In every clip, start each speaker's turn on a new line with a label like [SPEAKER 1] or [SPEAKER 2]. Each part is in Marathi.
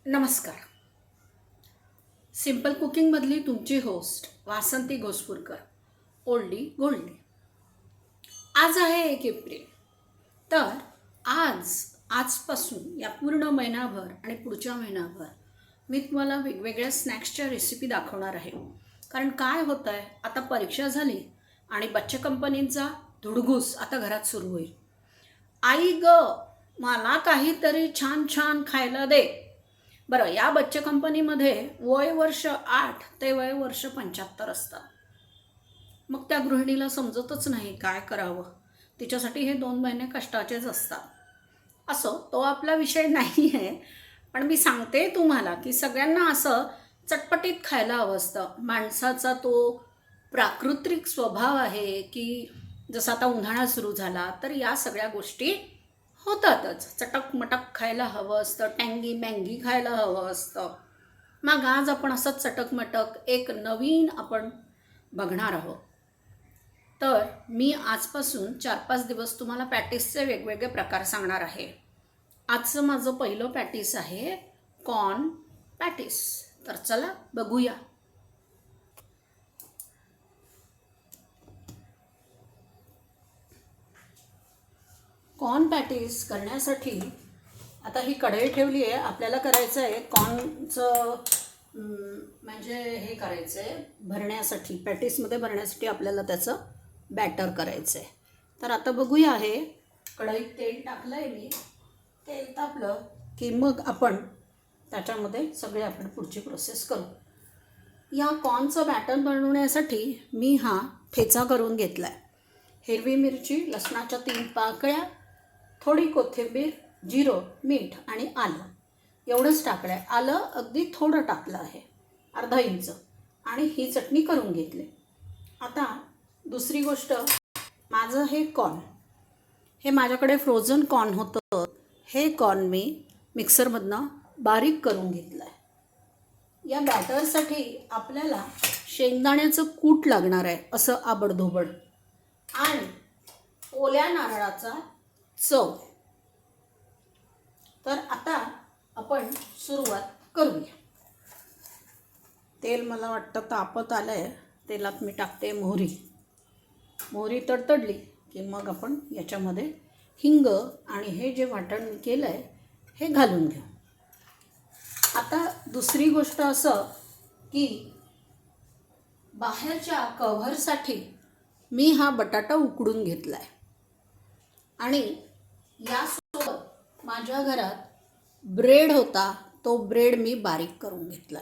[SPEAKER 1] नमस्कार. सिंपल कुकिंगमधली तुमची होस्ट वासंती घोसपूरकर. ओल्डी गोल्डी. आज आहे 1 एप्रिल. तर आजपासून या पूर्ण महिनाभर आणि पुढच्या महिनाभर मी तुम्हाला वेगवेगळ्या स्नॅक्सच्या रेसिपी दाखवणार आहे. कारण काय होतं आहे, आता परीक्षा झाली आणि बच्चे कंपनीचा धुडगूस आता घरात सुरू होईल. आई ग, मला काहीतरी छान छान खायला दे. बरं, या बच्चे कंपनीमध्ये वय वर्ष 8 ते वय वर्ष 75 असतं. मग त्या गृहिणीला समजतच नाही काय करावं. तिच्यासाठी हे 2 महिने कष्टाचेच असतात. असो, तो आपला विषय नाही आहे. पण मी सांगते तुम्हाला की सगळ्यांना असं चटपटीत खायला हवं असतं. माणसाचा तो प्राकृतिक स्वभाव आहे की जसं आता उन्हाळा सुरू झाला तर या सगळ्या गोष्टी होतातच. चटक मटक खायला हवं असतं, टँगी मँगी खायला हवं असतं. मग आज आपण असंच चटक मटक एक नवीन आपण बघणार आहोत. तर मी आजपासून 4-5 दिवस तुम्हाला पॅटिसचे वेगवेगळे प्रकार सांगणार आहे. आजचं माझं पहिलं पॅटिस आहे कॉर्न पॅटिस. तर चला बघूया. कॉर्न पॅटीस करण्यासाठी आता ही कढई ठेवली आहे. आपल्याला करायचं आहे कॉर्नचं म्हणजे हे करायचं आहे भरण्यासाठी, पॅटीसमध्ये भरण्यासाठी आपल्याला त्याचं बॅटर करायचं आहे. तर आता बघूया. हे कढईत तेल टाकलं आहे मी. तेल तापलं की मग आपण त्याच्यामध्ये सगळे आपण पुढची प्रोसेस करू. या कॉर्नचं बॅटर बनवण्यासाठी मी हा ठेचा करून घेतला आहे. हिरवी मिरची, लसणाच्या 3 पाकळ्या, थोडी कोथिंबीर, जिरं, मीठ आणि आलं एवढंच टाकलं आहे. आलं अगदी थोडं टाकलं आहे, अर्धा इंच. आणि ही चटणी करून घेतली. आता दुसरी गोष्ट, माझं हे कॉर्न, हे माझ्याकडे फ्रोझन कॉर्न होतं. हे कॉर्न मी मिक्सरमधनं बारीक करून घेतलं आहे. या बॅटरसाठी आपल्याला शेंगदाण्याचं कूट लागणार आहे, असं आबडधोबड, आणि ओल्या नारळाचा चव. तर आता आपण सुरुवात करूया. तेल मला वाटतं तापत आलं आहे. तेलात मी टाकते मोहरी. मोहरी तडतडली की मग आपण याच्यामध्ये हिंग आणि हे जे वाटण केलं आहे हे घालून घेऊ. आता दुसरी गोष्ट असं की बाहेरच्या कव्हरसाठी मी हा बटाटा उकडून घेतला आहे. आणि यासोबत माझ्या घरात ब्रेड होता, तो ब्रेड मी बारीक करून घेतला.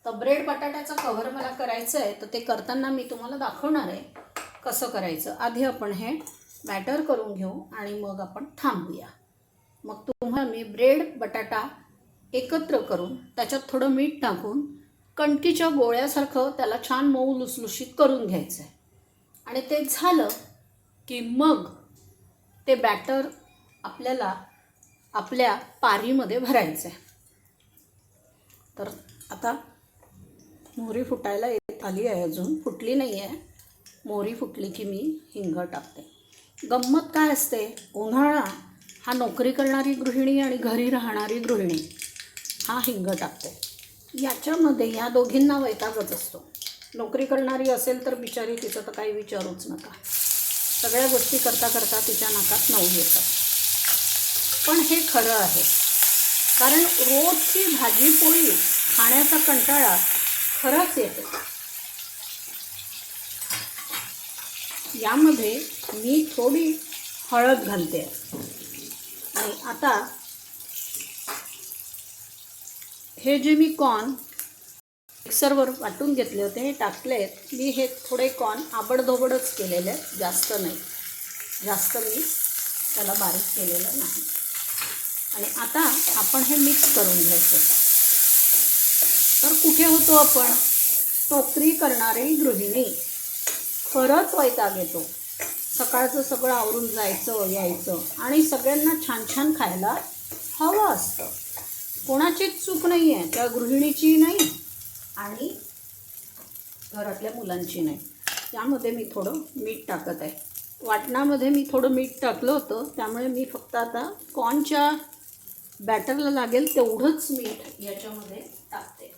[SPEAKER 1] तर ब्रेड बटाट्याचा कव्हर मला करायचं आहे, तर ते करताना मी तुम्हाला दाखवणार आहे कसं करायचं. आधी आपण हे बॅटर करून घेऊ आणि मग आपण थांबूया. मग तुम्हाला मी ब्रेड बटाटा एकत्र करून त्याच्यात थोडं मीठ टाकून कणकीच्या गोळ्यासारखं त्याला छान मऊ लुसलुशीत करून घ्यायचं आहे. आणि ते झालं की मग ते बॅटर आपल्याला आपल्या पारीमध्ये भरायचं आहे. तर आता मोहरी फुटायला येत आली आहे, अजून फुटली नाही आहे. मोहरी फुटली की मी हिंग टाकते. गंमत काय असते, उन्हाळा हा नोकरी करणारी गृहिणी आणि घरी राहणारी गृहिणी हा हिंग टाकते. याच्यामध्ये या दोघींना वैतागच असतो. नोकरी करणारी असेल तर बिचारी, तिचं तर काही विचारूच नका. सगळ्या गोष्टी करता करता तिच्या नाकात नऊ येतात. पण हे खरं आहे, कारण रोजची भाजी पोळी खाण्याचा कंटाळा खरंच येतो. यामध्ये मी थोडी हळद घालते. आणि आता हे जे मी कॉर्न मिक्सरवर वाटून घेतले होते हे टाकले आहेत. मी हे थोडे कॉर्न आबडधोबडच केलेले आहेत, जास्त नाही. जास्त मी त्याला बारीक केलेलं नाही. आणि आता आपण हे मिक्स करून घ्यायचं. तर कुठे होतो आपण, नोकरी करणारी गृहिणी खरंच वैताग येतो. सकाळचं सगळं आवरून जायचं यायचं आणि सगळ्यांना छान छान खायला हवं असतं. कोणाचीच चूक नाही आहे, त्या गृहिणीची नाही आणि घरातल्या मुलांची नाही. त्यामध्ये मी थोडं मीठ टाकत आहे. वाटणामध्ये मी थोडं मीठ टाकलं होतं, त्यामुळे मी फक्त आता कॉर्नच्या बॅटरला लागेल तेवढंच मीठ याच्यामध्ये टाकते.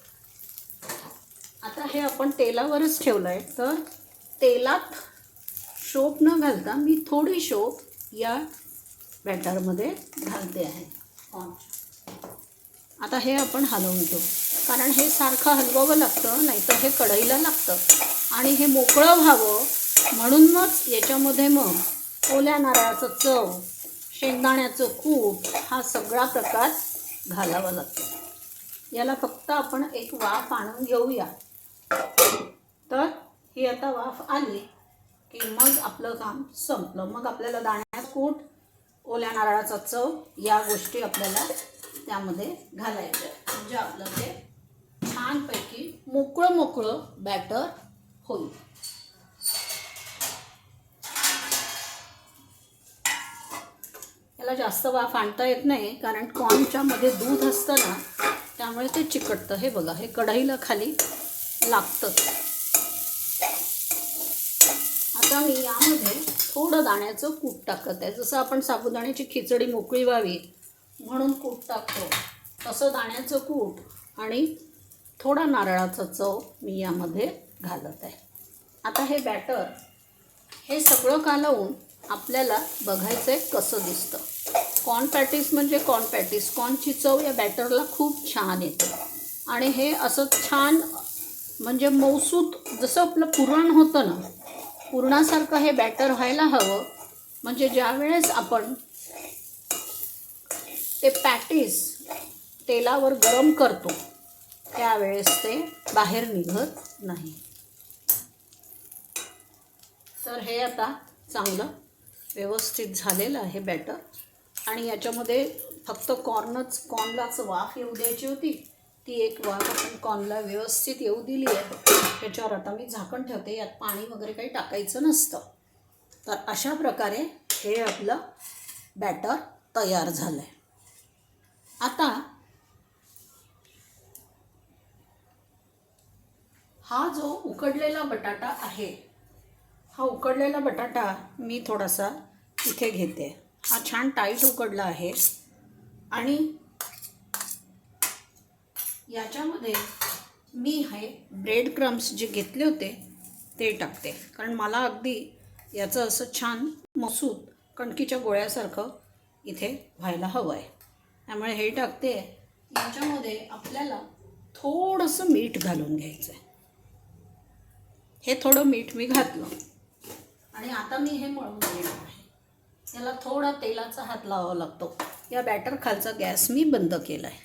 [SPEAKER 1] आता हे आपण तेलावरच ठेवलं आहे, तर तेलात शोप न घालता मी थोडी शोप या बॅटरमध्ये घालते आहे. आता हे आपण हलवून घेऊ, कारण हे सारखं हलवावं लागतं, नाहीतर हे कढईला लागतं. आणि हे मोकळं व्हावं म्हणून मग याच्यामध्ये मग ओल्या नारळाचं चव, शेंगदाण्याचं कूट हा सगळा प्रकार घालावा लागतो. याला फक्त आपण एक वाफ आणून घेऊया. तर ही आता वाफ आली की मग आपलं काम संपलं. मग आपल्याला दाण्याचं कूट, ओल्या नारळाचा चव या गोष्टी आपल्याला त्यामध्ये घालायच्या, म्हणजे आपलं ते छानपैकी मोकळं मोकळं बॅटर होईल. याला जास्त वाफ आणता येत नाही, कारण कॉर्नच्या मध्ये दूध असतं ना, त्यामुळे ते चिकटतं. हे बघा, हे कढईला खाली लागतं. आता मी यामध्ये थोडं दाण्याचं कूट टाकत आहे. जसं आपण साबुदाण्याची खिचडी मोकळी व्हावी म्हणून कूट टाकतो, तसं दाण्याचं कूट आणि थोडा नारळाचा चव मी यामध्ये घालत आहे. आता हे बॅटर हे सगळं कालवून आपल्याला बघायचं आहे कसं दिसतं. कॉर्न पॅटीस म्हणजे कॉर्न पॅटीस, कॉर्नची चव या बॅटरला खूप छान येते. आणि हे असं छान म्हणजे मऊसूत, जसं आपलं पुरण होतं ना, पुरणासारखं हे बॅटर व्हायला हवं. म्हणजे ज्यावेळेस आपण ते पॅटीस तेलावर गरम करतो त्यावेळेस ते बाहेर निघत नाही. तर हे आता चांगलं व्यवस्थित झालेलं आहे बॅटर. आणि याच्यामध्ये फक्त कॉर्नलाच वाफ येऊ द्यायची होती. ती एक वाफ आपण कॉर्नला व्यवस्थित येऊ दिली आहे. त्याच्यावर आता मी झाकण ठेवते. यात पाणी वगैरे काही टाकायचं नसतं. तर अशा प्रकारे हे आपलं बॅटर तयार झालं आहे. आता हा जो उकडलेला बटाटा आहे, हा उकडलेला बटाटा मी थोडासा इथे घेते. हा छान टाईट उकडला आहे. आणि याच्यामध्ये मी हे ब्रेड क्रम्स जे घेतले होते ते टाकते, कारण मला अगदी याचं असं छान मसूत कणकीच्या गोळ्यासारखं इथे व्हायला हवं आहे. त्यामुळे हे टाकते. याच्यामध्ये आपल्याला थोडंसं मीठ घालून घ्यायचं आहे. हे थोडं मीठ मी घातलं आणि आता मी हे मळून घेणार आहे. याला थोडा तेलाचा हात लावावा लागतो. या बॅटर खालचा गॅस मी बंद केला आहे.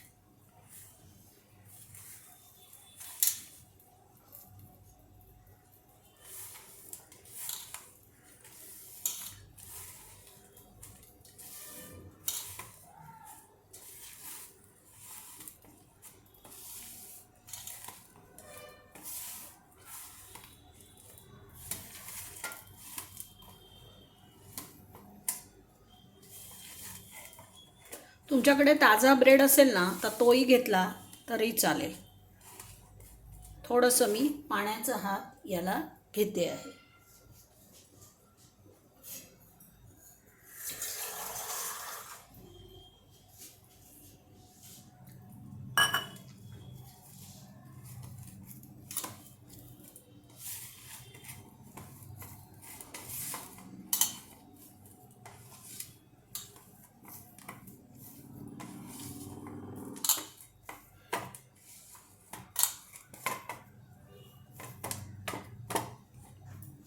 [SPEAKER 1] तुमच्याकडे ताजा ब्रेड असेल ना, तर तोही घेतला तरी चालेल. थोडंसं मी पाण्याचा हात याला घेते आहे.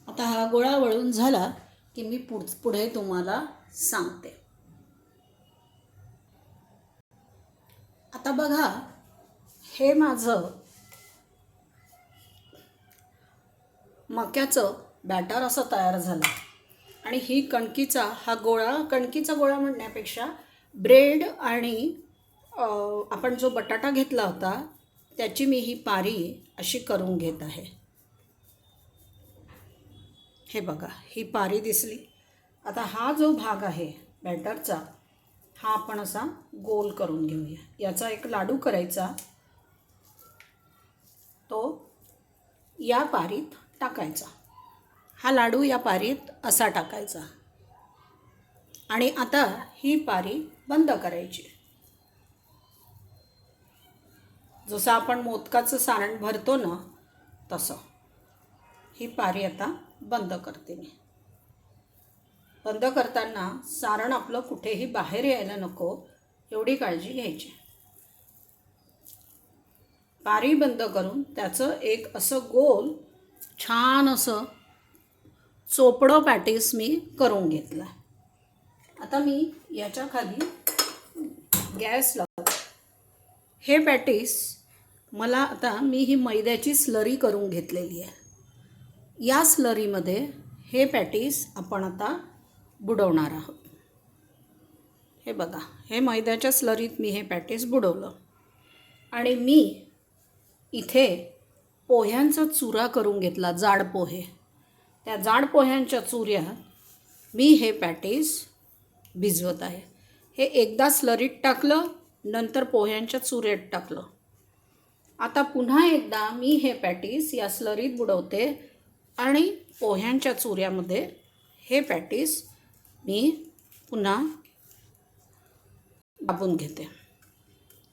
[SPEAKER 1] आता हा गोळा वळून झाला की मी पुढे तुम्हाला सांगते. आता बघा, हे माझं मक्याचं बॅटर असं तयार झालं. आणि ही कणकीचा हा गोळा, कणकीचा गोळा म्हणण्यापेक्षा ब्रेड आणि आपण जो बटाटा घेतला होता त्याची मी ही पारी अशी करून घेत आहे. हे बघा, ही पारी दिसली. आता हा जो भाग आहे बॅटरचा, हा आपण असा गोल करून घेऊया. याचा एक लाडू करायचा, तो या पारीत टाकायचा. हा लाडू या पारीत असा टाकायचा. आणि आता ही पारी बंद करायची. जसं आपण मोदकाचं सारण भरतो ना तसं. ही पारी आता बंद करते मी. बंद करताना सारण आपलं कुठेही बाहेर यायला नको एवढी काळजी घ्यायची. पारी बंद करून त्याचं एक असं गोल छान असं चोपडं पॅटीस मी करून घेतलं. आता मी याच्या खाली गॅस लावतो. हे पॅटीस आता मी ही मैद्याची स्लरी करून घेतलेली आहे. या स्लरीमध्ये हे पॅटीस आपण आता बुडवणार आहोत. हे बघा, हे मैद्याच्या स्लरीत मी हे पॅटीस बुडवलं. आणि मी इथे पोह्यांचा चुरा करून घेतला, जाड पोहे. त्या जाड पोह्यांच्या चुऱ्यात मी हे पॅटीस भिजवत आहे. हे एकदा स्लरीत टाकलं, नंतर पोह्यांच्या चुऱ्यात टाकलं. आता पुन्हा एकदा मी हे पॅटीस या स्लरीत बुडवते आणि पोह्यांच्या चुऱ्यामध्ये हे पॅटीस मी पुन्हा दाबून घेते.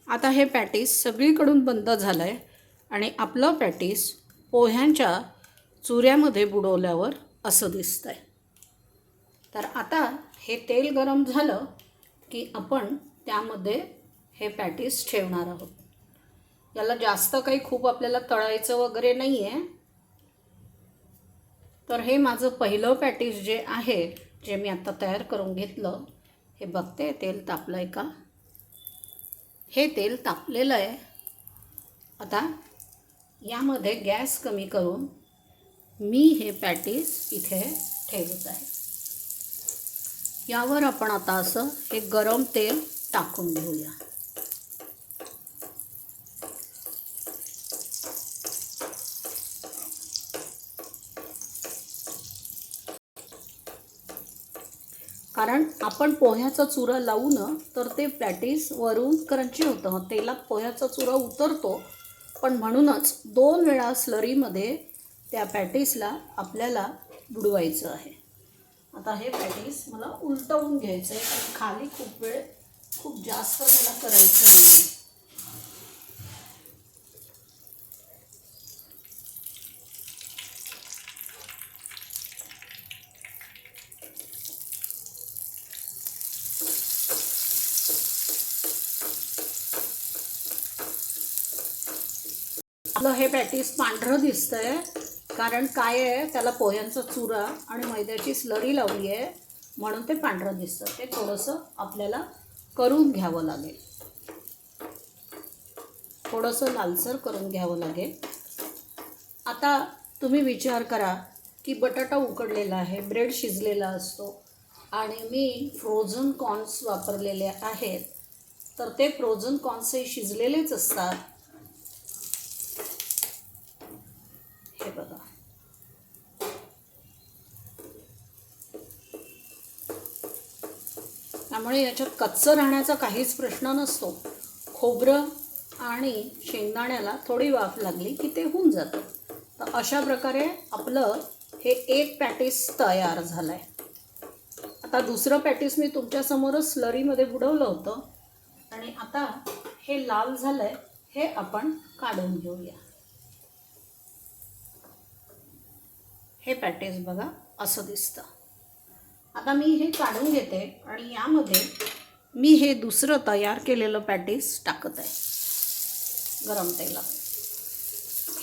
[SPEAKER 1] आता हे पॅटीस सगळीकडून बंद झालं आहे आणि आपलं पॅटीस पोह्यांच्या चुऱ्यामध्ये बुडवल्यावर असं दिसतं आहे. तर आता हे तेल गरम झालं की आपण त्यामध्ये हे पॅटीस ठेवणार आहोत. याला जास्त काही खूप आपल्याला तळायचं वगैरे नाही आहे. तर हे माझं पहिलं पॅटीस जे आहे, जे मी आता तयार करून घेतलं, हे बघते तेल तापलं आहे का. हे तेल तापलेलं आहे. आता यामध्ये गॅस कमी करून मी हे पॅटीस इथे ठेवत आहे. यावर आपण आता असं हे गरम तेल टाकून घेऊया. कारण आपण पोह्याचा चुरा लावू ना तर ते पॅटीस वरून क्रंची होतं. तेलात पोह्याचा चुरा उतरतो, पण म्हणूनच 2 वेळा स्लरीमध्ये त्या पॅटीसला आपल्याला बुडवायचं आहे. आता हे पॅटीस मला उलटवून घ्यायचं आहे. खाली खूप जास्त त्याला करायचं नाही. आपलं हे पॅटीस पांढरं दिसतंय कारण काय आहे, त्याला पोह्यांचा चुरा आणि मैद्याची स्लरी लावली आहे म्हणून ते पांढरं दिसतं. ते थोडंसं आपल्याला करून घ्यावं लागेल. थोडंसं लालसर करून घ्यावं लागेल. आता तुम्ही विचार करा की बटाटा उकडलेला आहे, ब्रेड शिजलेला असतो आणि मी फ्रोझन कॉर्न्स वापरलेले आहेत. तर ते फ्रोझन कॉर्न्सही शिजलेलेच असतात. हे बघा, त्यामुळे याच्यात कच्चं राहण्याचा काहीच प्रश्न नसतो. खोबरं आणि शेंगदाण्याला थोडी वाफ लागली की ते होऊन जातं. तर अशा प्रकारे आपलं हे एक पॅटीस तयार झालं आहे. आता दुसरं पॅटीस मी तुमच्यासमोरच स्लरीमध्ये बुडवलं होतं आणि आता हे लाल झालं आहे. हे आपण काढून घेऊया. हे पॅटीस बघा असं दिसतं. आता मी हे काढून घेते आणि यामध्ये मी हे दुसरं तयार केलेलं पॅटीस टाकत आहे गरम तेलात.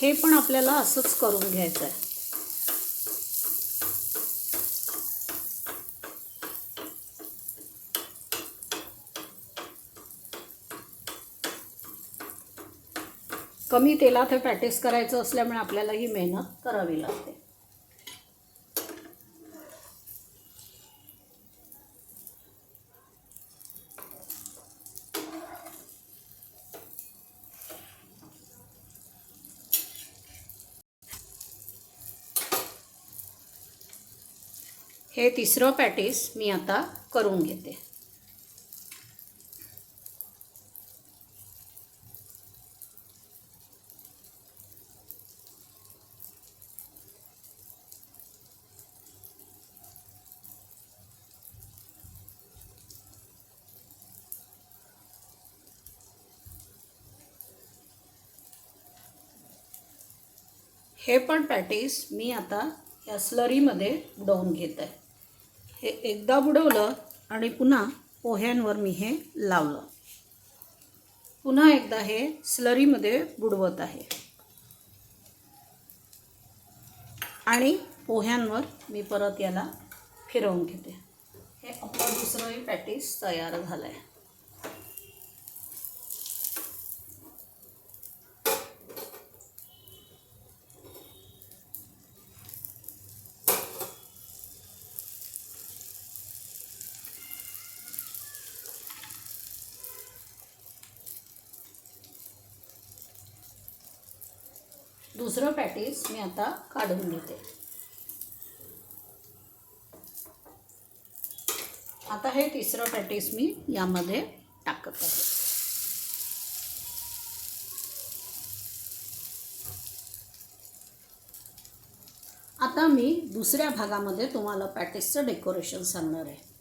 [SPEAKER 1] हे पण आपल्याला असंच करून घ्यायचं आहे. कमी तेलात हे पॅटीस करायचं असल्यामुळे आपल्याला ही मेहनत करावी लागते. हे तिसरं पॅटीस मी आता करून घेते. हे पण पॅटीस मी आता या स्लरीमध्ये बुडवून घेत आहे. हे एकदा बुडवलं आणि पुन्हा पोह्यांवर मी हे लावलं. पुन्हा एकदा हे स्लरीमध्ये बुडवत आहे आणि पोह्यांवर मी परत याला फिरवून घेते. हे आपलं दुसरंही पॅटीस तयार झालं आहे. दुसरं पॅटीस मी आता काढून घेते. आता हे तिसरं पॅटीस मी यामध्ये टाकत आहे. आता मी दुसऱ्या भागामध्ये तुम्हाला पॅटीसचं डेकोरेशन सांगणार आहे.